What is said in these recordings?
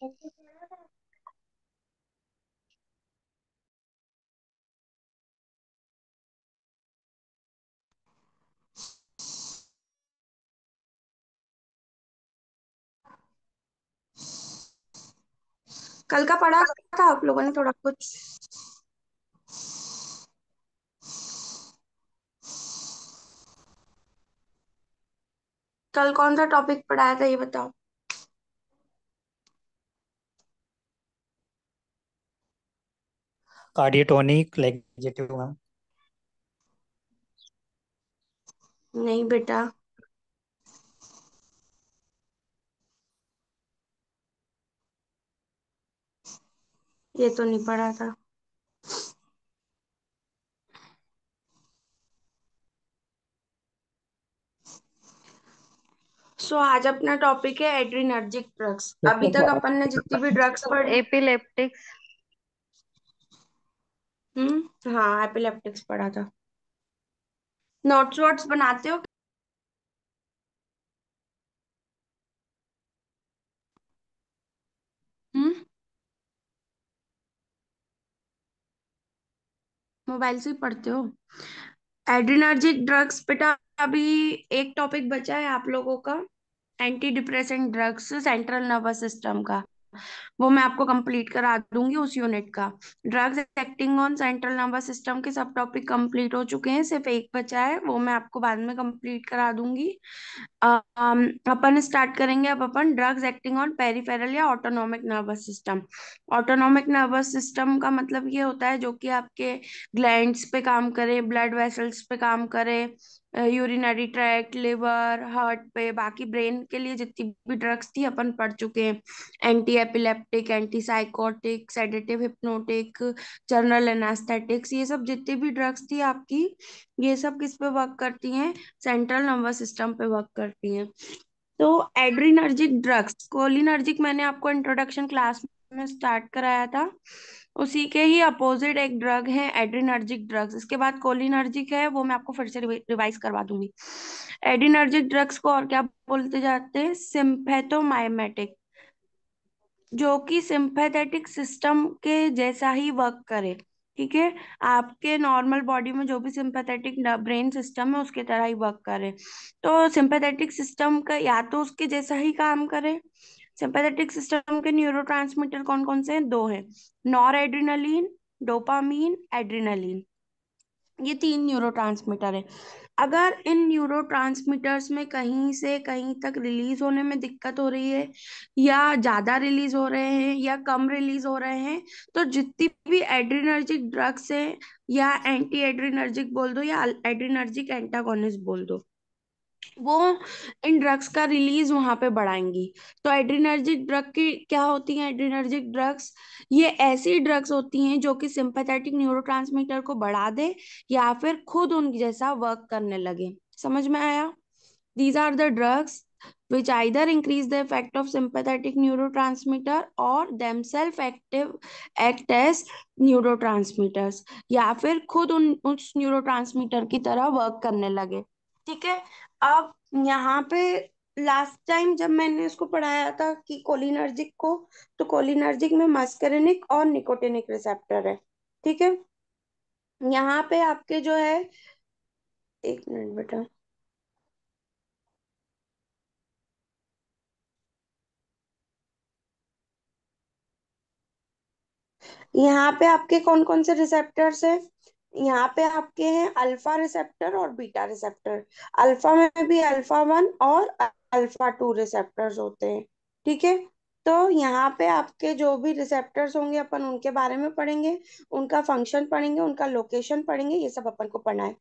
कल का पढ़ा था आप लोगों ने थोड़ा कुछ? कल कौन सा टॉपिक पढ़ाया था ये बताओ। Cardiotonic laxative ma'am. नहीं बेटा, ये तो नहीं पढ़ा था। सो आज अपना टॉपिक है एड्रीनर्जिक ड्रग्स। अभी तक अपन ने जितनी भी ड्रग्स पढ़ी। एपिलेप्टिक्स। हाँ, एपिलेप्टिक्स पढ़ा था। नोट्स वोट्स बनाते हो? हम्म। मोबाइल से ही पढ़ते हो? एड्रीनर्जिक ड्रग्स बेटा, अभी एक टॉपिक बचा है आप लोगों का। Anti depressant drugs central nervous system का। वो मैं आपको कंप्लीट करा दूंगी उस यूनिट का। Drugs acting on central nervous system के सब टॉपिक कंप्लीट हो चुके हैं, सिर्फ एक बचा है, वो मैं आपको बाद में कंप्लीट करा दूंगी। अपन स्टार्ट करेंगे अब अपन ड्रग्स एक्टिंग ऑन पेरिफेरल या autonomic nervous system. Autonomic nervous system का मतलब ये होता है जो कि आपके ग्लैंड्स पे काम करे, ब्लड वेसल्स पे काम करे, यूरिनरी ट्रैक्ट, लिवर, हार्ट पे। बाकी ब्रेन के लिए जितनी भी ड्रग्स थी अपन पढ़ चुके हैं। Anti epileptic, anti psychotic, sedative, hypnotic, general anaesthetics, ये सब जितनी भी ड्रग्स थी आपकी, ये सब किस पे वर्क करती हैं? सेंट्रल नर्वस सिस्टम पे वर्क करती हैं। तो एड्रीनर्जिक ड्रग्स, कोलिनर्जिक मैंने आपको इंट्रोडक्शन क्लास में स्टार्ट कराया था। उसी के ही अपोजिट एक ड्रग है एड्रीनर्जिक ड्रग्स। इसके बाद कोलिनर्जिक है, वो मैं आपको फिर से रिवाइज करवा दूंगी। एड्रीनर्जिक ड्रग्स को और क्या बोलते जाते हैं? सिम्पैथोमाइमेटिक, जो कि सिंपैथेटिक सिस्टम के जैसा ही वर्क करे। ठीक है, आपके नॉर्मल बॉडी में जो भी सिंपैथेटिक ब्रेन सिस्टम है उसके तरह ही वर्क करे। तो सिंपैथेटिक सिस्टम का या तो उसके जैसा ही काम करे। सिंपैथेटिक सिस्टम के न्यूरोट्रांसमीटर कौन कौन से हैं? दो हैं, नॉर एड्रिनलिन, डोपामीन, एड्रिनलिन। ये तीन न्यूरोट्रांसमीटर है। अगर इन न्यूरोट्रांसमीटर्स में कहीं से कहीं तक रिलीज होने में दिक्कत हो रही है, या ज्यादा रिलीज हो रहे हैं या कम रिलीज हो रहे हैं, तो जितनी भी एड्रिनर्जिक ड्रग्स है, या एंटी एड्रिनर्जिक बोल दो या एड्रिनर्जिक एंटागोनिस्ट बोल दो, वो इन ड्रग्स का रिलीज वहां पे बढ़ाएंगी। तो एड्रिनर्जिक ड्रग की क्या होती हैं? एड्रिनर्जिक ड्रग्स ये ऐसी ड्रग्स होती हैं जो कि सिंपैथेटिक न्यूरोट्रांसमीटर को बढ़ा दे, या फिर खुद उनके जैसा वर्क करने लगे। समझ में आया? These are the drugs which either increase the effect of sympathetic neurotransmitter or themselves active act as neurotransmitters, या फिर खुद उन उस न्यूरोट्रांसमीटर की तरह वर्क करने लगे। ठीक है। अब यहाँ पे लास्ट टाइम जब मैंने इसको पढ़ाया था कि कोलिनर्जिक को, तो कोलिनर्जिक में मस्करिनिक और निकोटिनिक रिसेप्टर है। ठीक है। यहाँ पे आपके जो है, एक मिनट बेटा, यहाँ पे आपके कौन कौन से रिसेप्टर्स हैं? यहाँ पे आपके हैं अल्फा रिसेप्टर और बीटा रिसेप्टर। अल्फा में भी अल्फा वन और अल्फा टू रिसेप्टर्स होते हैं। ठीक है। तो यहाँ पे आपके जो भी रिसेप्टर्स होंगे अपन उनके बारे में पढ़ेंगे, उनका फंक्शन पढ़ेंगे, उनका लोकेशन पढ़ेंगे, ये सब अपन को पढ़ना है।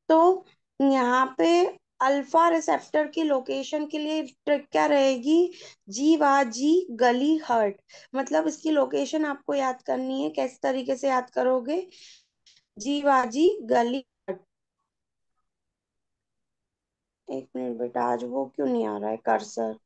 तो यहाँ पे अल्फा रिसेप्टर की लोकेशन के लिए ट्रिक क्या रहेगी? जी वाह जी, गली हर्ट। मतलब इसकी लोकेशन आपको याद करनी है, किस तरीके से याद करोगे? जीवाजी गली। एक मिनट बेटा, आज वो क्यों नहीं आ रहा है कर्सर?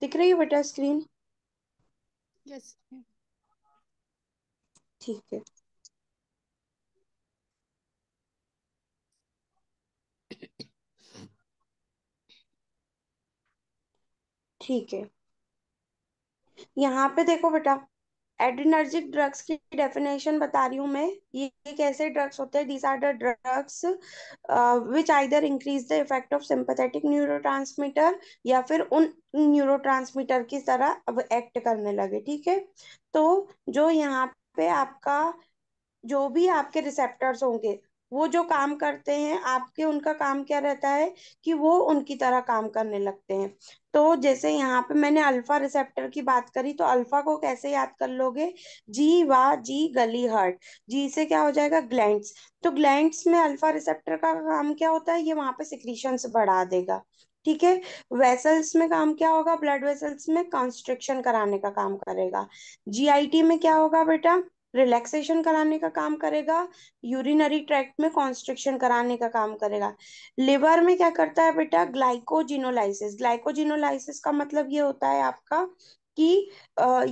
दिख रही है बेटा स्क्रीन? यस। ठीक है। ठीक है, यहाँ पे देखो बेटा, एड्रिनर्जिक ड्रग्स की डेफिनेशन बता रही हूँ मैं। ये कैसे ड्रग्स होते हैं? These are the drugs which either increase the effect of sympathetic neurotransmitter, या फिर उन न्यूरोट्रांसमीटर की तरह अब एक्ट करने लगे। ठीक है, तो जो यहाँ पे आपका, जो भी आपके रिसेप्टर्स होंगे, वो जो काम करते हैं आपके, उनका काम क्या रहता है कि वो उनकी तरह काम करने लगते हैं। तो जैसे यहाँ पे मैंने अल्फा रिसेप्टर की बात करी, तो अल्फा को कैसे याद कर लोगे? जी वाह जी गली हर्ट। जी से क्या हो जाएगा? ग्लैंड्स। तो ग्लैंड्स में अल्फा रिसेप्टर का काम क्या होता है? ये वहां पे सिक्रीशंस बढ़ा देगा। ठीक है। वेसल्स में काम क्या होगा? ब्लड वेसल्स में कंस्ट्रिक्शन कराने का काम करेगा। जीआईटी में क्या होगा बेटा? रिलैक्सेशन कराने का काम करेगा। यूरिनरी ट्रैक्ट में कॉन्स्ट्रिक्शन कराने का काम करेगा। लिवर में क्या करता है बेटा? ग्लाइकोजिनोलाइसिस। ग्लाइकोजिनोलाइसिस का मतलब ये होता है आपका कि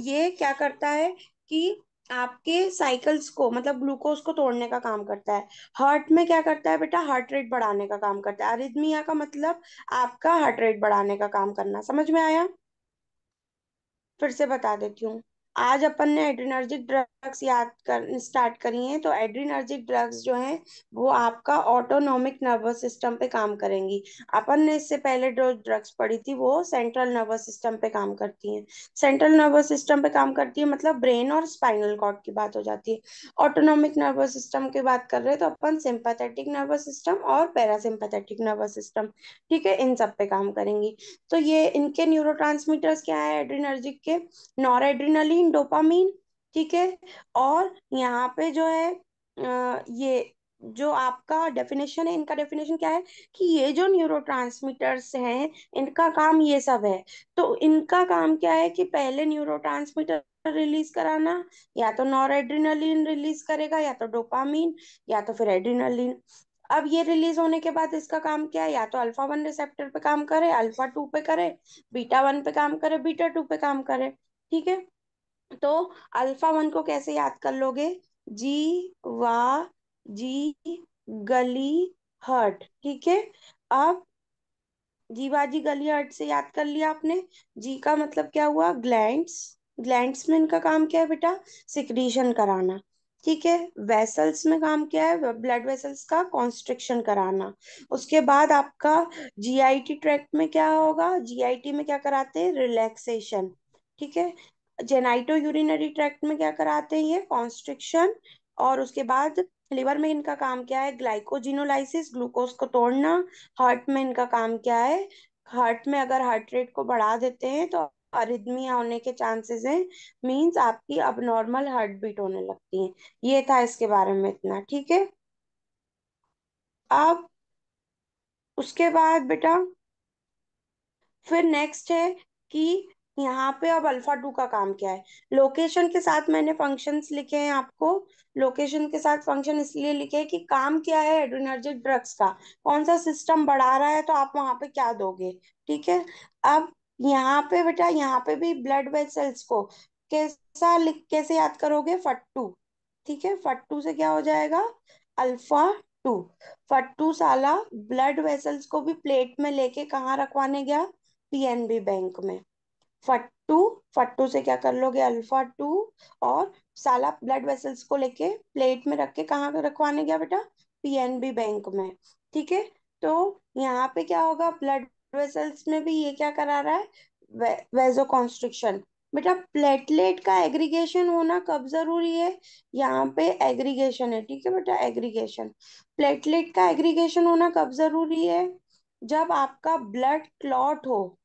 ये क्या करता है कि आपके साइकिल्स को, मतलब ग्लूकोज को तोड़ने का काम करता है। हार्ट में क्या करता है बेटा? हार्ट रेट बढ़ाने का काम करता है। अरिथमिया का मतलब आपका हार्ट रेट बढ़ाने का काम करना। समझ में आया? फिर से बता देती हूँ। आज अपन ने एड्रिनर्जिक ड्रग्स याद कर स्टार्ट करी हैं, तो एड्रिनर्जिक ड्रग्स जो हैं वो आपका ऑटोनॉमिक नर्वस सिस्टम पे काम करेंगी। अपन ने इससे पहले जो ड्रग्स पढ़ी थी वो सेंट्रल नर्वस सिस्टम पे काम करती हैं। सेंट्रल नर्वस सिस्टम पे काम करती है मतलब ब्रेन और स्पाइनल कॉर्ड की बात हो जाती है। ऑटोनॉमिक नर्वस सिस्टम की बात कर रहे हैं तो अपन सिंपैथेटिक नर्वस सिस्टम और पैरासिम्पैथेटिक नर्वस सिस्टम, ठीक है, इन सब पे काम करेंगी। तो ये इनके न्यूरोट्रांसमीटर्स क्या है एड्रिनर्जिक के? Nor adrenaline, dopamine. ठीक है। और यहाँ पे जो है ये जो आपका डेफिनेशन है, इनका डेफिनेशन क्या है कि ये जो न्यूरोट्रांसमीटर्स हैं इनका काम ये सब है। तो इनका काम क्या है कि पहले न्यूरोट्रांसमीटर रिलीज कराना, या तो नॉर एड्रिनलिन रिलीज करेगा, या तो डोपामीन, या तो फिर एड्रिनलिन। अब ये रिलीज होने के बाद इसका काम क्या है? या तो अल्फा वन रिसेप्टर पे काम करे, अल्फा टू पे करे, बीटा वन पे काम करे, बीटा टू पे काम करे। ठीक है। तो अल्फा वन को कैसे याद कर लोगे? जी वाह जी गली हर्ट। ठीक है। अब जी बाजी गली हर्ट से याद कर लिया आपने। जी का मतलब क्या हुआ? ग्लैंड्स। ग्लैंड्स में इनका काम क्या है बेटा? सिक्रीशन कराना। ठीक है। वेसल्स में काम क्या है? ब्लड वेसल्स का कॉन्स्ट्रिक्शन कराना। उसके बाद आपका जीआईटी ट्रैक्ट में क्या होगा? जीआईटी में क्या कराते हैं? रिलैक्सेशन। ठीक है। जेनाइटो यूरिनरी ट्रैक्ट में क्या कराते हैं? ये कॉन्स्ट्रिक्शन। और उसके बाद लिवर में इनका काम क्या है? ग्लाइकोजिनोलाइसिस, ग्लूकोज को तोड़ना। हार्ट में इनका काम क्या है? हार्ट में अगर हार्ट रेट को बढ़ा देते हैं तो अरिथमिया होने के चांसेस हैं। मींस आपकी अबनॉर्मल हार्ट बीट होने लगती है। ये था इसके बारे में इतना। ठीक है। अब उसके बाद बेटा फिर नेक्स्ट है कि यहाँ पे अब अल्फा टू का काम क्या है? लोकेशन के साथ मैंने फंक्शंस लिखे हैं आपको। लोकेशन के साथ फंक्शन इसलिए लिखे हैं कि काम क्या है एड्रिनर्जिक ड्रग्स का, कौन सा सिस्टम बढ़ा रहा है तो आप वहां पे क्या दोगे। ठीक है। अब यहाँ पे बेटा, यहाँ पे भी ब्लड वेसल्स को कैसे याद करोगे? फट्टू। ठीक है। फट्टू से क्या हो जाएगा? Alpha two. फट्टू साला ब्लड वेसल्स को भी प्लेट में लेके कहाँ रखवाने गया? पीएनबी बैंक में। फट्टू, फट्टू से क्या कर लोगे? Alpha two. और साला ब्लड वेसल्स को लेके प्लेट में रख के कहाँ रखवाने गया बेटा? पीएनबी बैंक में। ठीक है। तो यहाँ पे क्या होगा? ब्लड वेसल्स में भी ये क्या करा रहा है? वेजो कॉन्स्ट्रिक्शन। बेटा प्लेटलेट का एग्रीगेशन होना कब जरूरी है? यहाँ पे एग्रीगेशन है। ठीक है बेटा, एग्रीगेशन। प्लेटलेट का एग्रीगेशन होना कब जरूरी है? जब आपका ब्लड क्लॉट हो।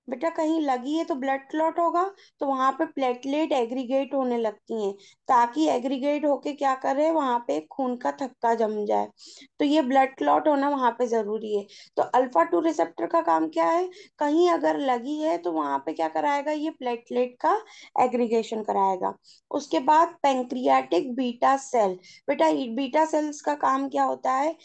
बेटा कहीं लगी है तो ब्लड क्लॉट होगा, तो वहां पे प्लेटलेट एग्रीगेट होने लगती हैं, ताकि एग्रीगेट होके क्या करे? वहां पे खून का थक्का जम जाए। तो ये ब्लड क्लॉट होना वहां पे जरूरी है। तो अल्फा टू रिसेप्टर का काम क्या है? कहीं अगर लगी है तो वहां पे क्या कराएगा? ये प्लेटलेट का एग्रीगेशन कराएगा। उसके बाद पेंक्रियाटिक बीटा सेल। बेटा बीटा सेल्स का काम क्या होता है?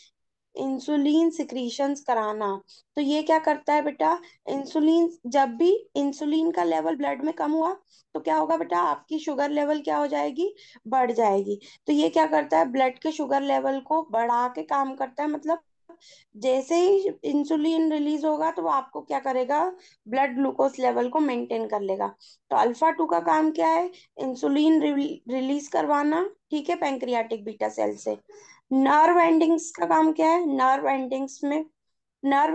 इंसुलिन सिक्रीशंस कराना। तो ये क्या करता है बेटा, इंसुलिन, जब भी इंसुलिन का लेवल ब्लड में कम हुआ तो क्या होगा बेटा, आपकी शुगर लेवल क्या हो जाएगी, बढ़ जाएगी। तो ये क्या करता है, ब्लड के शुगर लेवल को बढ़ा के काम करता है। मतलब जैसे ही इंसुलिन रिलीज होगा तो वो आपको क्या करेगा, ब्लड ग्लूकोज लेवल को मेंटेन कर लेगा। तो अल्फा टू का काम क्या है, इंसुलिन रिलीज करवाना, ठीक है, पैंक्रियाटिक बीटा सेल से। नर्व एंडिंग्स का काम क्या है, नर्व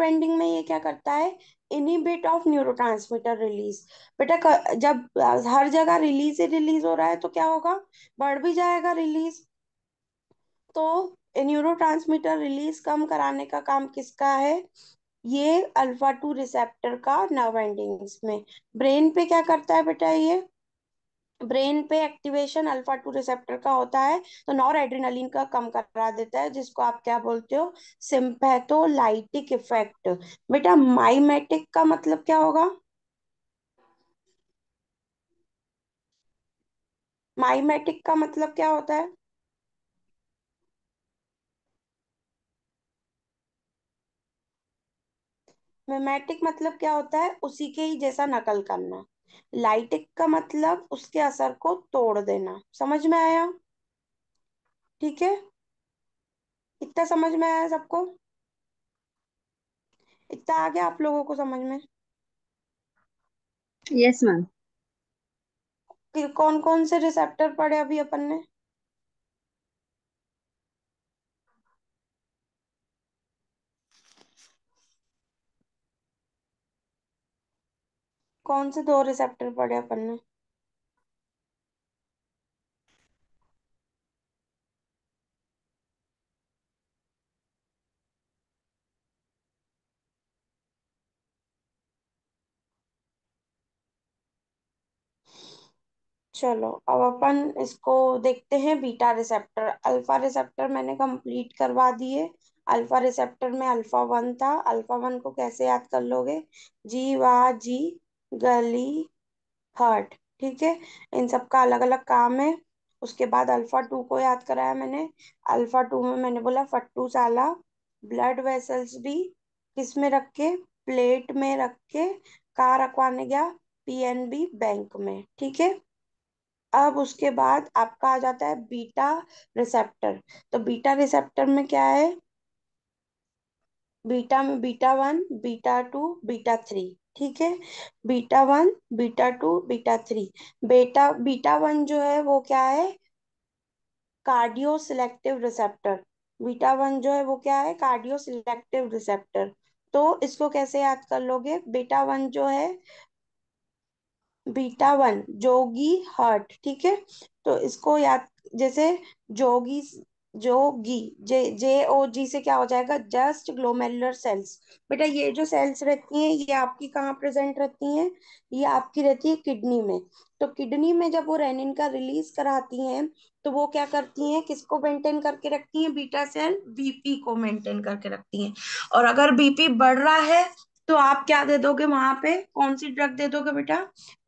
एंडिंग में ये क्या करता है, इनिबिट ऑफ न्यूरोट्रांसमीटर रिलीज। बेटा जब हर जगह रिलीज ही रिलीज हो रहा है तो क्या होगा, बढ़ भी जाएगा रिलीज। तो न्यूरोट्रांसमीटर रिलीज कम कराने का काम किसका है, ये अल्फा टू रिसेप्टर का नर्व एंडिंग्स में। ब्रेन पे क्या करता है बेटा, ये ब्रेन पे एक्टिवेशन अल्फा टू रिसेप्टर का होता है, तो नॉर एड्रेनालिन का कम करा देता है, जिसको आप क्या बोलते हो, सिंपैथोलाइटिक इफेक्ट। बेटा माइमेटिक का मतलब क्या होगा, माइमेटिक का मतलब क्या होता है, मिमेटिक मतलब क्या होता है, उसी के ही जैसा नकल करना। लाइटिक का मतलब उसके असर को तोड़ देना। समझ में आया, ठीक है, इतना समझ में आया सबको, इतना आ गया आप लोगों को समझ में। Yes, ma'am. कि कौन कौन से रिसेप्टर पढ़े अभी अपन ने, कौन से दो रिसेप्टर पढ़े अपन ने। चलो अब अपन इसको देखते हैं, बीटा रिसेप्टर, अल्फा रिसेप्टर मैंने कंप्लीट करवा दिए। अल्फा रिसेप्टर में अल्फा वन था, अल्फा वन को कैसे याद कर लोगे, जी वाह जी, गली, हर्ट, ठीक है, इन सब का अलग अलग काम है। उसके बाद अल्फा टू को याद कराया मैंने, अल्फा टू में मैंने बोला फट्टू साला, ब्लड वेसल्स भी किस में रख के, प्लेट में रख के, कहाँ रखवाने गया, पीएनबी बैंक में, ठीक है। अब उसके बाद आपका आ जाता है बीटा रिसेप्टर। तो बीटा रिसेप्टर में क्या है, बीटा में beta one, beta two, beta three, ठीक है, beta one, beta two, beta three. Beta one जो है वो क्या है, cardio selective receptor. Beta one जो है वो क्या है, कार्डियो सिलेक्टिव रिसेप्टर। तो इसको कैसे याद कर लोगे, बीटा वन जो है, बीटा वन जोगी हर्ट, ठीक है। तो इसको याद, जैसे जोगी, जोगी, जे जे ओ जी से क्या हो जाएगा, जस्ट ग्लोमेरुलर सेल्स। बेटा ये जो सेल्स रहती हैं ये आपकी कहाँ प्रेजेंट रहती हैं, ये आपकी रहती है किडनी में। तो किडनी में जब वो रेनिन का रिलीज कराती हैं तो वो क्या करती हैं, किसको मेंटेन करके रखती हैं, बीटा सेल बीपी को मेंटेन करके रखती हैं। और अगर बीपी बढ़ रहा है तो आप क्या दे दोगे वहां पे, कौन सी ड्रग दे दोगे बेटा,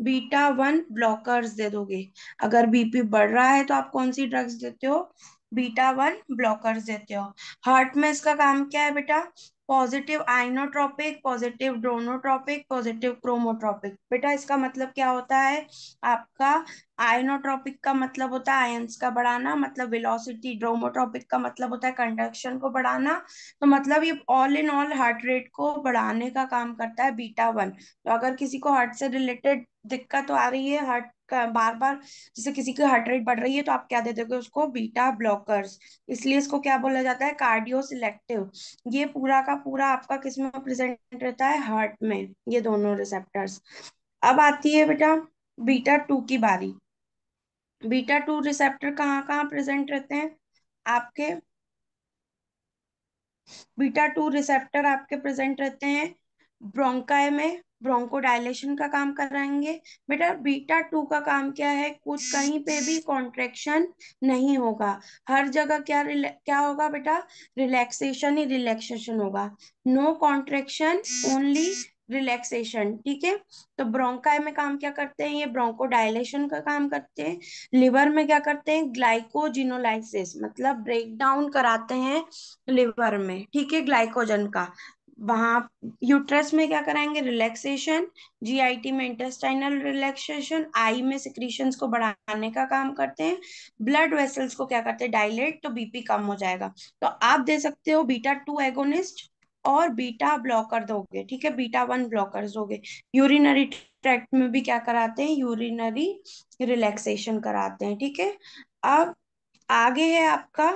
बीटा वन ब्लॉकर्स दे दोगे। अगर बीपी बढ़ रहा है तो आप कौन सी ड्रग्स देते हो, बीटा वन ब्लॉकर्स देते हो। हार्ट में इसका काम क्या है बेटा, पॉजिटिव आइनोट्रोपिक, पॉजिटिव ड्रोनोट्रोपिक, पॉजिटिव क्रोमोट्रोपिक। बेटा इसका मतलब क्या होता है आपका, आइनोट्रोपिक का मतलब होता है आयंस का बढ़ाना, मतलब वेलोसिटी, ड्रोमोट्रोपिक का मतलब होता है कंडक्शन को बढ़ाना। तो मतलब ये all in all heart rate को बढ़ाने का काम करता है बीटा वन। तो अगर किसी को हार्ट से रिलेटेड दिक्कत आ रही है, हार्ट का बार बार, जैसे किसी की हार्ट रेट बढ़ रही है, तो आप क्या दे दोगे उसको, बीटा ब्लॉकर्स। इसलिए इसको क्या बोला जाता है, कार्डियो सिलेक्टिव। ये पूरा का पूरा आपका किस में प्रेजेंट रहता है, हार्ट में, ये दोनों रिसेप्टर्स। अब आती है बेटा बीटा टू की बारी। बीटा टू रिसेप्टर कहाँ कहाँ प्रेजेंट रहते हैं आपके, बीटा टू रिसेप्टर आपके प्रेजेंट रहते हैं ब्रोंकाई में, ब्रोंको डायलेशन का काम कराएंगे। बेटा बीटा टू का काम क्या है, कुछ कहीं पे भी कॉन्ट्रेक्शन नहीं होगा, हर जगह क्या क्या होगा बेटा, रिलैक्सेशन ही रिलैक्सेशन होगा। नो कॉन्ट्रेक्शन, ओनली रिलैक्सेशन, ठीक है। तो ब्रोंकाई में काम क्या करते हैं, ये ब्रोंको डायलेशन का काम करते हैं। लिवर में क्या करते हैं, ग्लाइकोजिनोलाइसिस, मतलब ब्रेक डाउन कराते हैं लिवर में, ठीक है, ग्लाइकोजन का। वहां यूट्रस में क्या कराएंगे, रिलैक्सेशन। जीआईटी में इंटेस्टाइनल रिलैक्सेशन। आई में सिक्रीशंस को बढ़ाने का काम करते हैं। ब्लड वेसल्स को क्या करते हैं, डायलेट, तो बीपी कम हो जाएगा। तो आप दे सकते हो बीटा 2 एगोनिस्ट और बीटा ब्लॉकर दोगे, ठीक है, बीटा 1 ब्लॉकर्स दोगे। यूरिनरी ट्रैक्ट में भी क्या कराते हैं, यूरिनरी रिलैक्सेशन कराते हैं, ठीक है। अब आगे है आपका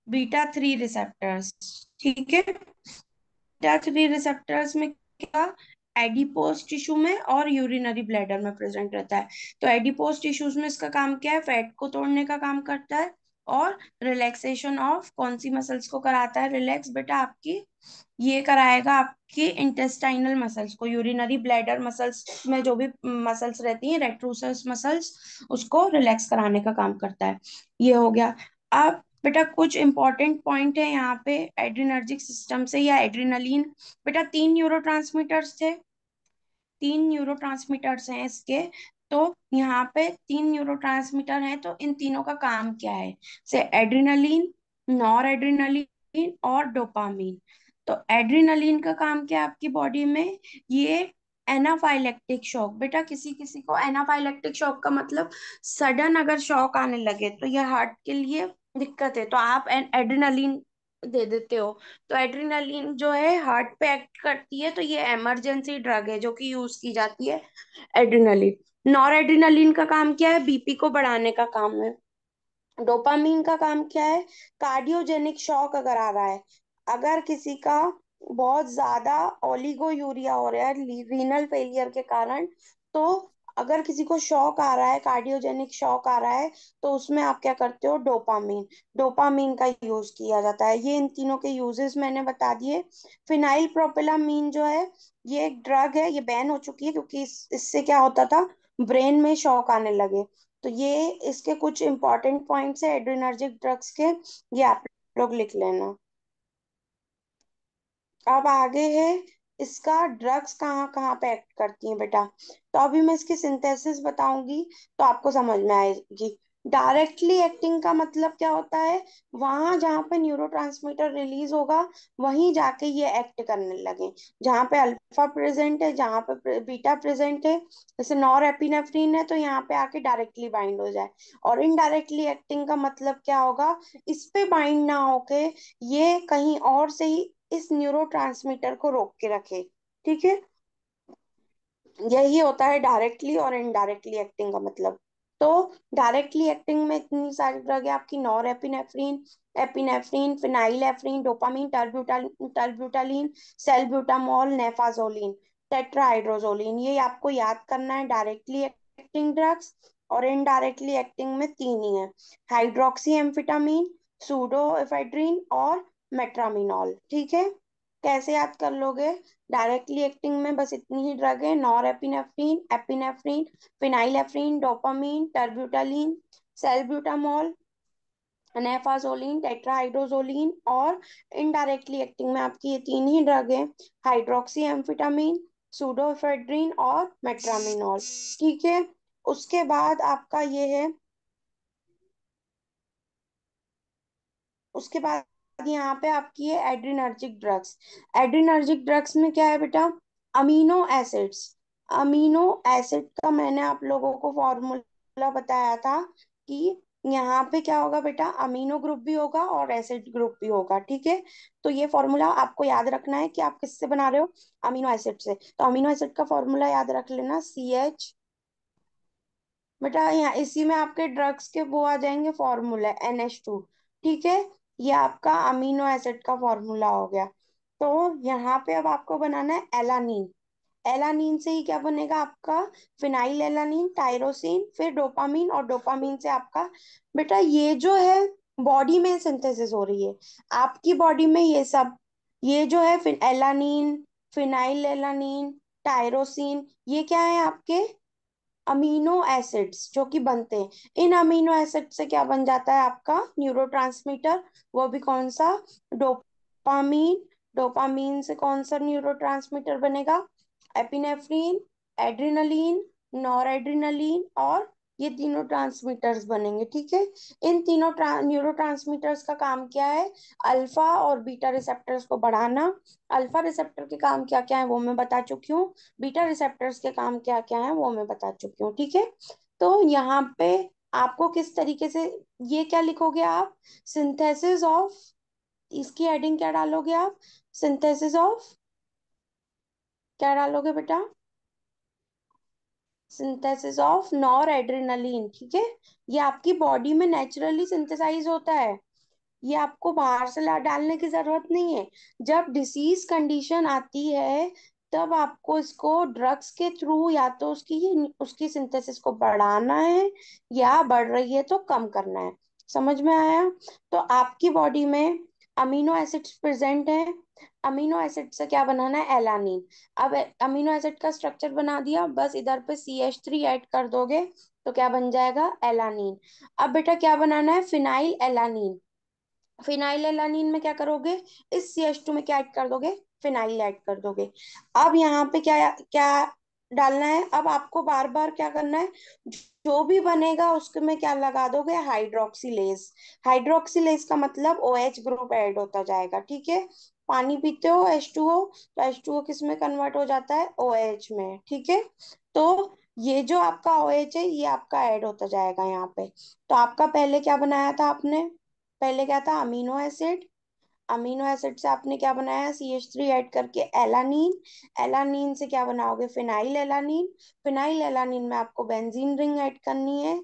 बीटा 3 रिसेप्टर्स, ठीक है। बीटा 3 रिसेप्टर्स में क्या, एडिपोज टिश्यू में और यूरिनरी ब्लैडर में प्रेजेंट रहता है। तो एडिपोज टिश्यूज में इसका काम क्या है, फैट को तोड़ने का काम करता है। और रिलैक्सेशन ऑफ कौन सी मसल्स को कराता है, रिलैक्स बेटा आपकी, ये कराएगा आपके इंटेस्टाइनल मसल्स को, यूरिनरी ब्लैडर मसल्स में जो भी मसल्स रहती हैं, रेट्रोसस मसल्स, उसको रिलैक्स कराने का काम करता है। ये हो गया। अब बेटा कुछ इंपॉर्टेंट पॉइंट है यहाँ पे एड्रिनर्जिक सिस्टम से या एड्रिनलिन। बेटा 3 न्यूरोट्रांसमीटर्स थे, 3 न्यूरोट्रांसमीटर्स हैं इसके। तो यहाँ पे 3 न्यूरोट्रांसमीटर हैं, तो इन तीनों का काम क्या है, से एड्रिनलिन, नॉर एड्रिनलिन और डोपामीन। तो एड्रिनलिन का काम क्या है आपकी बॉडी में, ये एनाफाइलेक्टिक शॉक, बेटा किसी किसी को एनाफाइलेक्टिक शॉक का मतलब सडन अगर शॉक आने लगे तो ये हार्ट के लिए दिक्कत है, तो आप एड्रिनलिन दे देते हो। तो एड्रिनलिन जो है हार्ट पे एक्ट करती है, तो ये इमरजेंसी ड्रग है जो कि यूज की जाती है, एड्रिनलिन। नॉर एड्रिनलिन का काम क्या है, बीपी को बढ़ाने का काम है। डोपामीन का काम क्या है, कार्डियोजेनिक शॉक अगर आ रहा है, अगर किसी का बहुत ज्यादा ओलिगोयूरिया हो रहा है रीनल फेलियर के कारण, तो अगर किसी को शॉक आ रहा है, कार्डियोजेनिक शॉक आ रहा है, तो उसमें आप क्या करते हो, डोपामीन, डोपामीन का यूज किया जाता है। ये इन तीनों के यूजेस मैंने बता दिए। फिनाइल प्रोपेलामीन जो है, ये एक ड्रग है, ये बैन हो चुकी है क्योंकि इससे क्या होता था, ब्रेन में शॉक आने लगे। तो ये इसके कुछ इंपॉर्टेंट पॉइंट्स है एड्रिनर्जिक ड्रग्स के, ये आप लोग लिख लेना। अब आगे है इसका ड्रग्स कहाँ कहाँ पे एक्ट करती हैं बेटा। तो अभी मैं इसकी सिंथेसिस बताऊंगी तो आपको समझ में आएगी। डायरेक्टली एक्टिंग का मतलब क्या होता है, वहां जहाँ पे न्यूरोट्रांसमीटर रिलीज होगा वहीं जाके ये एक्ट करने लगे। जहाँ पे अल्फा प्रेजेंट है, जहाँ पे बीटा प्रेजेंट है, जैसे नॉर एपिनेफ्रिन है, तो यहाँ पे आके डायरेक्टली बाइंड हो जाए। और इनडायरेक्टली एक्टिंग का मतलब क्या होगा, इस पे बाइंड ना होके ये कहीं और से ही इस न्यूरोट्रांसमीटर को रोक के रखे, ठीक है। यही होता है डायरेक्टली और इनडायरेक्टली एक्टिंग का मतलब। तो डायरेक्टली एक्टिंग में इतनी सारी ड्रग है आपकी, norepinephrine, epinephrine, phenylephrine, dopamine, terbutaline, salbutamol, naphazoline, tetrahydrozoline, ये आपको याद करना है डायरेक्टली एक्टिंग ड्रग्स। और इनडायरेक्टली एक्टिंग में तीन ही है, हाइड्रोक्सी एम्फिटामिन, सूडोएफेड्रिन और मेट्रामिनॉल, ठीक है। कैसे याद कर लोगे, डायरेक्टली एक्टिंग में बस इतनी ही ड्रग है, norepinephrine, epinephrine, phenylephrine, dopamine, terbutaline, salbutamol, naphazoline, tetrahydrozoline. और इनडायरेक्टली एक्टिंग में आपकी ये तीन ही ड्रग है, हाइड्रोक्सी एम्फिटामिन, सूडोएफेड्रिन और मेट्रामिनॉल, ठीक है। उसके बाद आपका ये है, उसके बाद यहाँ पे आपकी है एड्रिनर्जिक ड्रग्स। एड्रिनर्जिक ड्रग्स में क्या है बेटा, अमीनो एसिड्स। अमीनो एसिड का मैंने आप लोगों को फॉर्मूला बताया था कि यहाँ पे क्या होगा बेटा, अमीनो ग्रुप भी होगा और एसिड ग्रुप भी होगा, ठीक है। तो ये फॉर्मूला आपको याद रखना है कि आप किससे बना रहे हो, अमीनो एसिड से। तो अमीनो एसिड का फॉर्मूला याद रख लेना, CH। बेटा यहाँ इसी में आपके ड्रग्स के वो आ जाएंगे फॉर्मूला, NH2, ठीक है। ये आपका अमीनो एसिड का फॉर्मूला हो गया। तो यहाँ पे अब आपको बनाना है एलानीन। एलानीन से ही क्या बनेगा आपका, फिनाइल एलानीन, टायरोसिन, फिर डोपामीन, और डोपामीन से आपका, बेटा ये जो है बॉडी में सिंथेसिस हो रही है आपकी बॉडी में, ये सब, ये जो है फिर एलानीन, फिनाइल एलानीन, टायरोसिन, ये क्या है आपके अमीनो एसिड्स जो कि बनते हैं। इन अमीनो एसिड से क्या बन जाता है आपका न्यूरोट्रांसमीटर, वो भी कौन सा, डोपामीन। डोपामीन से कौन सा न्यूरोट्रांसमीटर बनेगा, एपिनेफ्रीन, एड्रिनलीन, नॉर एड्रिनलीन, और ये तीनों ट्रांसमीटर्स बनेंगे। ठीक है, इन तीनों न्यूरो ट्रांसमीटर्स का काम क्या है? अल्फा और बीटा रिसेप्टर्स को बढ़ाना। अल्फा रिसेप्टर के काम क्या क्या है वो मैं बता चुकी हूँ, बीटा रिसेप्टर्स के काम क्या क्या है वो मैं बता चुकी हूँ। ठीक है, तो यहाँ पे आपको किस तरीके से, ये क्या लिखोगे आप? सिंथेसिस ऑफ, इसकी हेडिंग क्या डालोगे आप? सिंथेसिस ऑफ, क्या डालोगे बेटा? Synthesis of nor adrenaline. ठीक है, ये आपकी बॉडी में नेचुरली सिंथेसाइज होता है, ये आपको बाहर से ला डालने की जरूरत नहीं है। जब डिसीज कंडीशन आती है तब आपको इसको ड्रग्स के थ्रू या तो उसकी सिंथेसिस को बढ़ाना है, या बढ़ रही है तो कम करना है। समझ में आया? तो आपकी बॉडी में अमीनो एसिड्स प्रेजेंट हैं, अमीनो एसिड से क्या बनाना है? एलानीन। अब अमीनो एसिड का स्ट्रक्चर बना दिया, बस इधर पे CH3 ऐड कर दोगे तो क्या बन जाएगा? एलानीन। अब बेटा क्या बनाना है? Phenyl alanine. फिनाइल एलानीन में क्या करोगे? इस CH2 में क्या ऐड कर दोगे? फिनाइल ऐड कर दोगे। अब यहाँ पे क्या क्या डालना है? अब आपको बार बार क्या करना है? जो भी बनेगा उसके में क्या लगा दोगे? हाइड्रोक्सीलेज। हाइड्रोक्सीलेज का मतलब OH ग्रुप ऐड होता जाएगा। ठीक है, पानी पीते हो H2O, तो H2O किस में कन्वर्ट हो जाता है? OH में। ठीक है, तो ये जो आपका OH है ये आपका ऐड होता जाएगा यहाँ पे। तो आपका पहले क्या बनाया था आपने? पहले क्या था? Amino acid. अमीनो एसिड से आपने क्या बनाया? CH3 ऐड करके एलानीन। एलानीन से क्या बनाओगे? Phenyl alanine. फिनाइल एलानीन में आपको बेंजीन रिंग ऐड करनी है।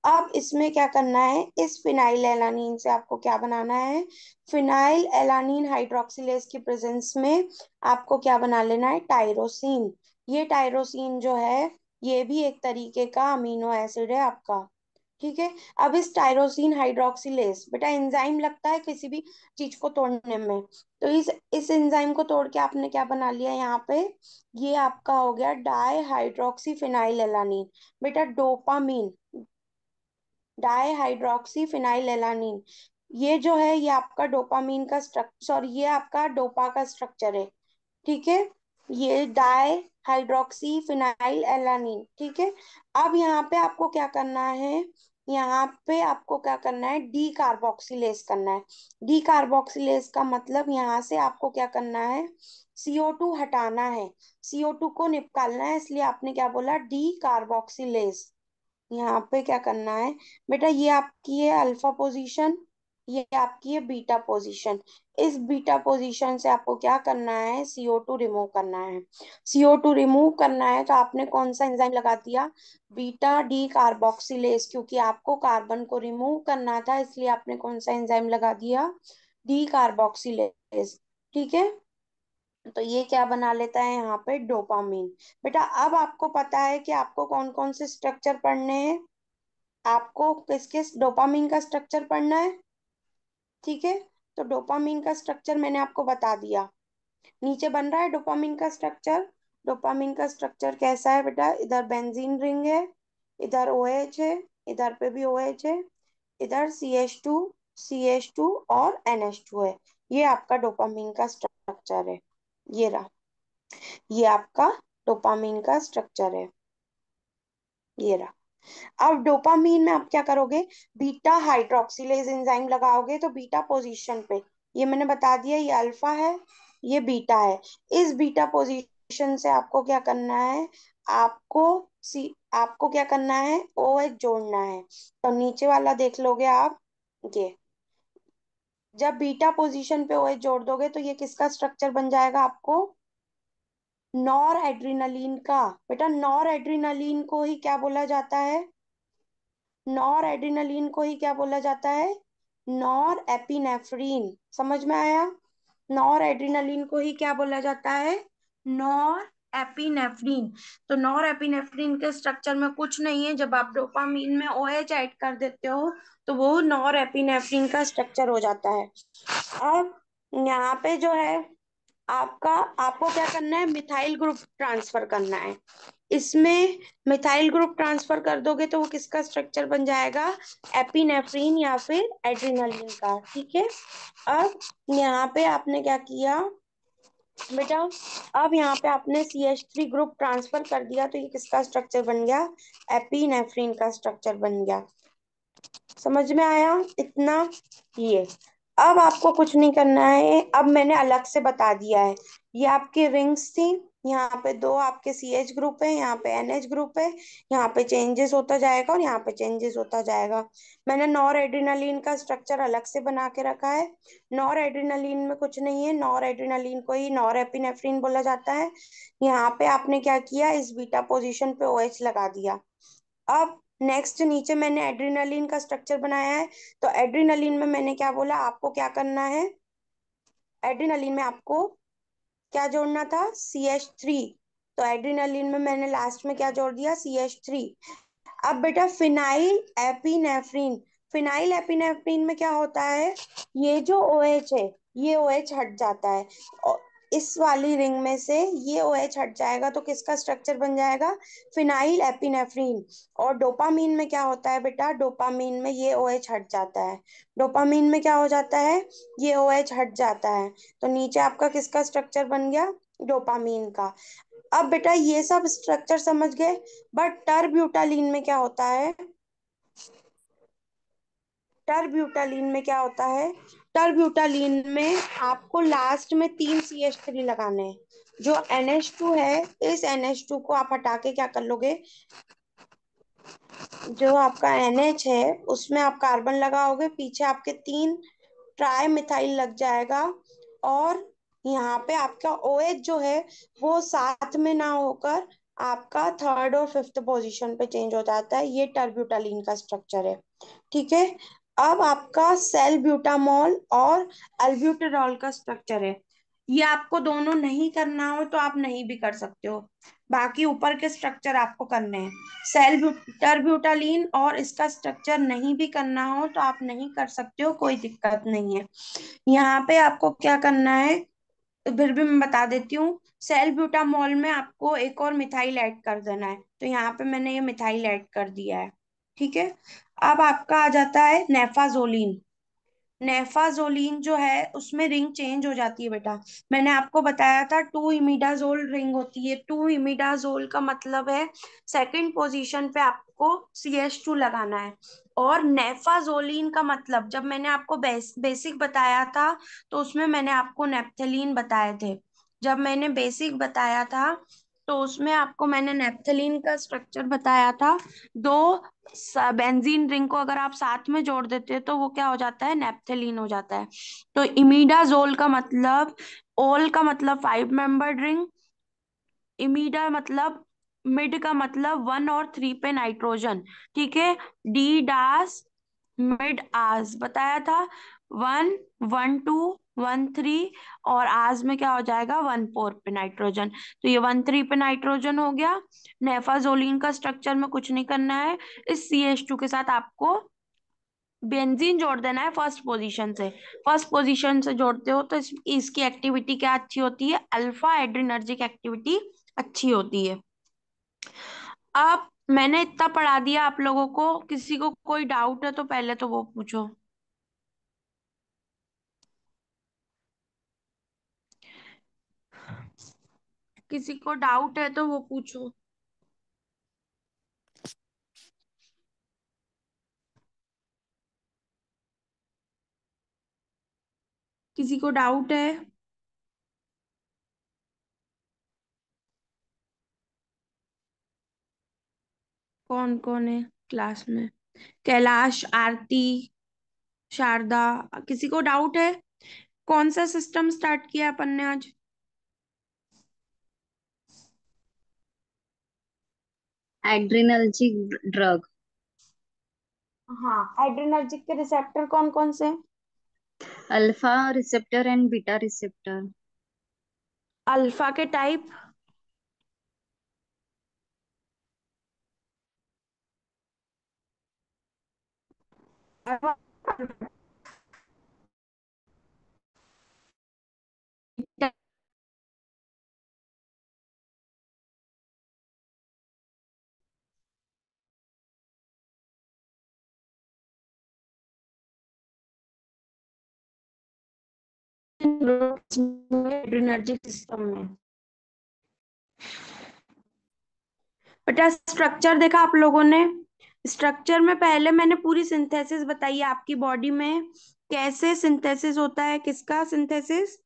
अब इसमें क्या करना है? इस फिनाइल एलानीन से आपको क्या बनाना है? फिनाइल एलानीन हाइड्रोक्सिलेज की प्रेजेंस में आपको क्या बना लेना है? टायरोसिन। ये टायरोसिन जो है ये भी एक तरीके का अमीनो एसिड है आपका। ठीक है, अब इस टायरोसिन हाइड्रोक्सिलेज, बेटा एंजाइम लगता है किसी भी चीज को तोड़ने में, तो इस एंजाइम को तोड़ के आपने क्या बना लिया यहाँ पे? ये आपका हो गया डाई हाइड्रोक्सी फिनाइल एलानीन। बेटा dopamine, di hydroxy phenyl alanine, ये जो है ये आपका डोपामीन का स्ट्रक्चर, सॉरी ये आपका डोपा का स्ट्रक्चर है। ठीक है, ये डाई हाइड्रोक्सी फिनाइल एलानीन। ठीक है, अब यहाँ पे आपको क्या करना है? यहाँ पे आपको क्या करना है? डी कार्बोक्सिलेज करना है। डी कार्बोक्सिलेज का मतलब यहाँ से आपको क्या करना है? CO2 हटाना है, CO2 को निकालना है, इसलिए आपने क्या बोला? D carboxylase. यहाँ पे क्या करना है? बेटा ये आपकी है अल्फा पोजीशन, ये आपकी है बीटा पोजीशन। इस बीटा पोजीशन से आपको क्या करना है? CO2 रिमूव करना है। CO2 रिमूव करना है तो आपने कौन सा एंजाइम लगा दिया? बीटा डी कार्बोक्सिलेज, क्योंकि आपको कार्बन को रिमूव करना था इसलिए आपने कौन सा एंजाइम लगा दिया? D carboxylase. ठीक है, तो ये क्या बना लेता है यहाँ पे? डोपामीन। बेटा अब आपको पता है कि आपको कौन कौन से स्ट्रक्चर पढ़ने हैं, आपको किस किस डोपामीन का स्ट्रक्चर पढ़ना है। ठीक है, तो डोपामीन का स्ट्रक्चर मैंने आपको बता दिया, नीचे बन रहा है डोपामीन का स्ट्रक्चर। डोपामीन का स्ट्रक्चर कैसा है बेटा? इधर बेंजीन रिंग है, इधर OH है, इधर पे भी OH है, इधर CH2 और NH2 है। ये आपका डोपामीन का स्ट्रक्चर है, ये रहा, ये आपका डोपामीन का स्ट्रक्चर है, ये रहा। अब डोपामीन में आप क्या करोगे? बीटा हाइड्रोक्सिलेज एंजाइम लगाओगे तो बीटा पोजीशन पे, ये मैंने बता दिया, ये अल्फा है, ये बीटा है। इस बीटा पोजीशन से आपको क्या करना है? आपको आपको क्या करना है? OH जोड़ना है। तो नीचे वाला देख लोगे आप, ये जब बीटा पोजीशन पे OH जोड़ दोगे तो ये किसका स्ट्रक्चर बन जाएगा आपको? नॉर एड्रिनलीन का। बेटा नॉर एड्रिनलीन को ही क्या बोला जाता है? नॉर एड्रिनलीन को ही क्या बोला जाता है? Nor epinephrine. समझ में आया? नॉर एड्रिनलीन को ही क्या बोला जाता है? Nor epinephrine. तो नॉर एपिनेफ्रीन के स्ट्रक्चर में कुछ नहीं है, जब आप डोपामीन में OH ऐड कर देते हो तो वो नॉर एपिनेफ्रीन का स्ट्रक्चर हो जाता है। अब यहाँ पे जो है आपका, आपको क्या करना है? मिथाइल ग्रुप ट्रांसफर करना है। इसमें मिथाइल ग्रुप ट्रांसफर कर दोगे तो वो किसका स्ट्रक्चर बन जाएगा? एपिनेफ्रीन या फिर एड्रिनलिन का। ठीक है, अब यहाँ पे आपने क्या किया? बेटा अब यहाँ पे आपने CH3 ग्रुप ट्रांसफर कर दिया तो ये किसका स्ट्रक्चर बन गया? एपिनेफ्रीन का स्ट्रक्चर बन गया। समझ में आया इतना? ये अब आपको कुछ नहीं करना है, अब मैंने अलग से बता दिया है। ये आपकी रिंग्स थी, यहाँ पे दो आपके CH ग्रुप है, यहाँ पे NH ग्रुप है, यहाँ पे चेंजेस होता जाएगा और यहाँ पे चेंजेस होता जाएगा। मैंने नॉर एड्रिनलिन का स्ट्रक्चर अलग से बना के रखा है। नॉर एड्रिनलिन में कुछ नहीं है, नॉर एड्रिनलिन को ही नॉर एपिनेफ्रिन बोला जाता है। यहाँ पे आपने क्या किया, इस बीटा पोजीशन पे OH लगा दिया। अब नेक्स्ट नीचे मैंने एड्रिनलिन का स्ट्रक्चर बनाया है, तो एड्रिनलिन में मैंने क्या बोला, आपको क्या करना है, एड्रिनलिन में आपको क्या जोड़ना था, CH3। तो एड्रिनलिन में मैंने लास्ट में क्या जोड़ दिया, CH3। अब बेटा फिनाइल एपिनेफ्रीन, फिनाइल एपिनेफ्रीन में क्या होता है, ये जो OH है ये OH हट जाता है और इस वाली रिंग में से ये OH हट जाएगा तो किसका स्ट्रक्चर बन जाएगा, फिनाइल एपिनेफ्रीन। और डोपामीन में क्या होता है बेटा, डोपामीन में ये OH हट जाता है, डोपामीन में क्या हो जाता है, ये OH हट जाता है। तो नीचे आपका किसका स्ट्रक्चर बन गया, डोपामीन का। अब बेटा ये सब स्ट्रक्चर समझ गए, बट टरब्यूटालीन में क्या होता है, टरब्यूटालीन में क्या होता है, टरब्यूटालीन में आपको लास्ट में 3 CH3 लगाने हैं। जो NH2 है, इस NH2 को आप हटा के क्या कर लोगे, जो आपका NH है उसमें आप कार्बन लगाओगे, पीछे आपके 3 ट्राई मिथाइल लग जाएगा और यहाँ पे आपका OH जो है वो साथ में ना होकर आपका थर्ड और फिफ्थ पोजीशन पे चेंज हो जाता है। ये टर्ब्यूटालीन का स्ट्रक्चर है। ठीक है, अब आपका सेल ब्यूटामॉल और अल्ब्यूटेरॉल का स्ट्रक्चर है। ये आपको दोनों नहीं करना हो तो आप नहीं भी कर सकते हो, बाकी ऊपर के स्ट्रक्चर आपको करने हैं। सेल टर्ब्यूटालीन और इसका स्ट्रक्चर नहीं भी करना हो तो आप नहीं कर सकते हो, कोई दिक्कत नहीं है। यहाँ पे आपको क्या करना है, फिर भी मैं बता देती हूँ। सेल ब्यूटामॉल में आपको एक और मिथाइल ऐड कर देना है, तो यहाँ पे मैंने ये मिथाइल ऐड कर दिया है। ठीक है, अब आपका आ जाता है नेफाजोलिन। नेफाजोलिन जो है उसमें रिंग चेंज हो जाती है बेटा। मैंने आपको बताया था 2 इमिडाजोल रिंग होती है, 2 इमिडाजोल का मतलब है सेकंड पोजीशन पे आपको CH2 लगाना है। और नेफाजोलिन का मतलब, जब मैंने आपको बेसिक बताया था तो उसमें मैंने आपको नेप्थलीन बताए थे। जब मैंने बेसिक बताया था तो उसमें आपको मैंने नेप्थलीन का स्ट्रक्चर बताया था। दो बेंजीन रिंग को अगर आप साथ में जोड़ देते हैं तो वो क्या हो जाता है, नेप्थलीन हो जाता है। तो इमिडाजोल का मतलब, ओल का मतलब 5 मेंबर्ड रिंग, इमिडा मतलब, मिड का मतलब 1 और 3 पे नाइट्रोजन। ठीक है, डी डास मिड आज बताया था, 1 1 2 1 3, और आज में क्या हो जाएगा, 1 4 पे नाइट्रोजन। तो ये 1 3 पे नाइट्रोजन हो गया। नेफाजोलिन का स्ट्रक्चर में कुछ नहीं करना है, इस CH2 के साथ आपको बेंजीन जोड़ देना है फर्स्ट पोजीशन से। फर्स्ट पोजीशन से जोड़ते हो तो इसकी एक्टिविटी क्या अच्छी होती है, अल्फा एड्रिनर्जिक एक्टिविटी अच्छी होती है। अब मैंने इतना पढ़ा दिया आप लोगों को, किसी को कोई डाउट है तो पहले तो वो पूछो। किसी को डाउट है तो वो पूछो। किसी को डाउट है? कौन कौन है क्लास में? कैलाश, आरती, शारदा, किसी को डाउट है? कौन सा सिस्टम स्टार्ट किया अपन ने आज? Adrenergic drug. हाँ, एड्रिनर्जिक के रिसेप्टर कौन कौन से हैं? Alpha receptor and beta receptor. Alpha के टाइप? एड्रिनर्जिक सिस्टम में। बेटा स्ट्रक्चर देखा आप लोगों ने? स्ट्रक्चर में पहले मैंने पूरी सिंथेसिस बताई है आपकी बॉडी में कैसे सिंथेसिस होता है। किसका सिंथेसिस?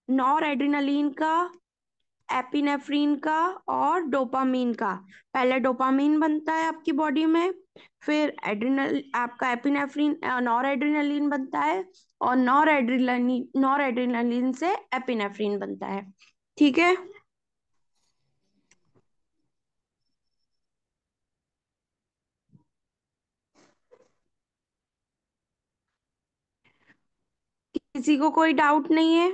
नॉर एड्रिनलिन का, एपिनेफ्रीन का और डोपामीन का। पहले डोपामीन बनता है आपकी बॉडी में, फिर एड्रिनल आपका एपिनेफ्रीन नॉर एड्रिनलिन बनता है, और नॉर एड्रिनलिन से एपिनेफ्रीन बनता है। ठीक है। किसी को कोई डाउट नहीं है?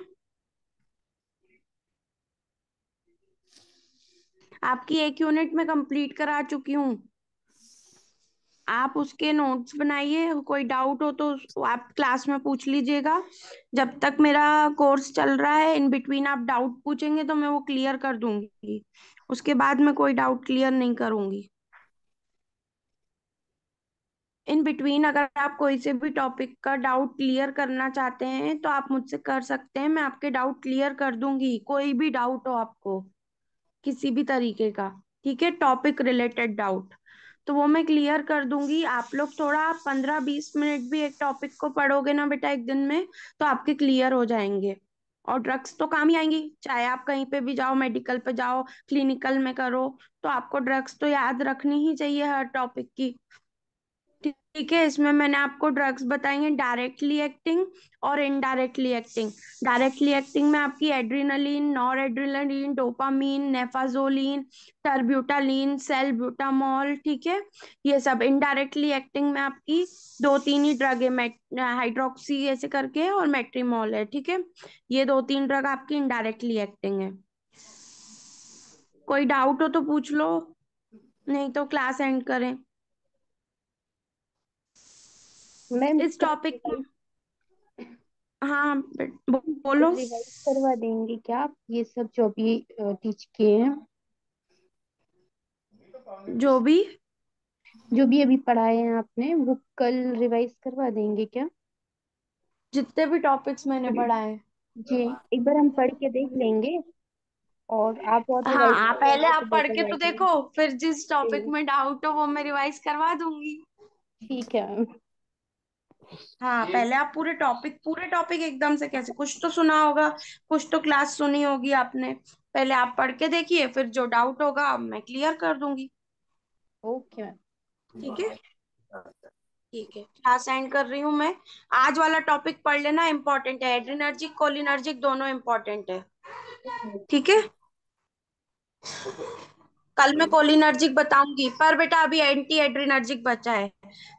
आपकी एक यूनिट में कंप्लीट करा चुकी हूँ। आप उसके नोट्स बनाइए, कोई डाउट हो तो आप क्लास में पूछ लीजिएगा। जब तक मेरा कोर्स चल रहा है इन बिटवीन आप डाउट पूछेंगे तो मैं वो क्लियर कर दूंगी। उसके बाद मैं कोई डाउट क्लियर नहीं करूंगी। इन बिटवीन अगर आप कोई से भी टॉपिक का डाउट क्लियर करना चाहते हैं तो आप मुझसे कर सकते हैं, मैं आपके डाउट क्लियर कर दूंगी। कोई भी डाउट हो आपको किसी भी तरीके का, ठीक है, टॉपिक रिलेटेड डाउट, तो वो मैं क्लियर कर दूंगी। आप लोग थोड़ा 15-20 मिनट भी एक टॉपिक को पढ़ोगे ना बेटा एक दिन में, तो आपके क्लियर हो जाएंगे। और ड्रग्स तो काम ही आएंगी, चाहे आप कहीं पे भी जाओ, मेडिकल पे जाओ, क्लिनिकल में करो, तो आपको ड्रग्स तो याद रखनी ही चाहिए हर टॉपिक की। ठीक है। इसमें मैंने आपको ड्रग्स बताएंगे डायरेक्टली एक्टिंग और इनडायरेक्टली एक्टिंग। डायरेक्टली एक्टिंग में आपकी एड्रिनलिन, नॉर एड्रिनलिन, डोपामीन, नेफाजोलिन, टर्ब्यूटालिन, सेलब्यूटामॉल, ठीक है, ये सब। इनडायरेक्टली एक्टिंग में आपकी दो तीन ही ड्रग है, हाइड्रोक्सी ऐसे करके और मेट्रीमोल है, ठीक है। ये दो तीन ड्रग आपकी इनडायरेक्टली एक्टिंग है। कोई डाउट हो तो पूछ लो, नहीं तो क्लास एंड करें। मैम इस कल टॉपिक रिवाइज हाँ कल बोलो। रिवाइज करवा देंगे क्या आप ये सब जो अभी टीच किए हैं? जो भी जो भी अभी पढ़ाए हैं आपने वो कल रिवाइज करवा देंगे क्या? जितने भी टॉपिक्स मैंने पढ़ाए। जी, एक बार हम पढ़ के देख लेंगे और आप और हाँ रिवाइज आप पहले करवाएंगे तो आप पढ़ बेटर के तो रहेगा। देखो, फिर जिस टॉपिक जी, में डाउट हो वो मैं रिवाइज करवा दूंगी। ठीक है मैम। हाँ पहले आप पूरे टॉपिक एकदम से कैसे, कुछ तो सुना होगा, कुछ तो क्लास सुनी होगी आपने। पहले आप पढ़ के देखिए, फिर जो डाउट होगा मैं क्लियर कर दूंगी। Okay ma'am. ठीक है। ठीक है, क्लास एंड कर रही हूँ मैं। आज वाला टॉपिक पढ़ लेना, इंपॉर्टेंट है, एड्रिनर्जिक कोलिनर्जिक दोनों इंपॉर्टेंट है। ठीक है। कल मैं कोलिनर्जिक बताऊंगी, पर बेटा अभी एंटी एड्रिनर्जिक बचा है।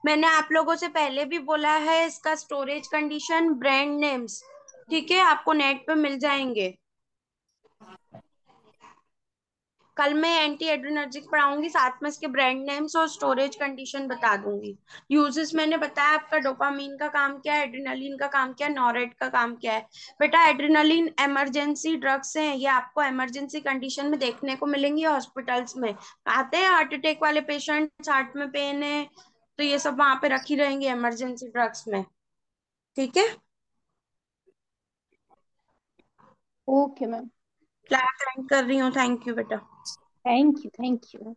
मैंने आप लोगों से पहले भी बोला है, इसका स्टोरेज कंडीशन, ब्रांड नेम्स, ठीक है, आपको नेट पे मिल जाएंगे। कल मैं एंटी एड्रिनर्जिक पढ़ाऊंगी, साथ में इसके ब्रांड नेम्स और स्टोरेज कंडीशन बता दूंगी। यूजेस मैंने बताया आपका, डोपामीन का काम क्या है, एड्रिनलिन का काम क्या है, नॉरेट का काम क्या है। बेटा एड्रिनलिन इमरजेंसी ड्रग्स हैं, ये आपको इमरजेंसी कंडीशन में देखने को मिलेंगी हॉस्पिटल्स में। आते हैं हार्ट अटैक वाले पेशेंट, हार्ट में पेन है, तो ये सब वहां पे रखी रहेंगी इमरजेंसी ड्रग्स में। ठीक है। Okay ma'am. क्लास एंड कर रही हूँ, थैंक यू बेटा। Thank you, thank you.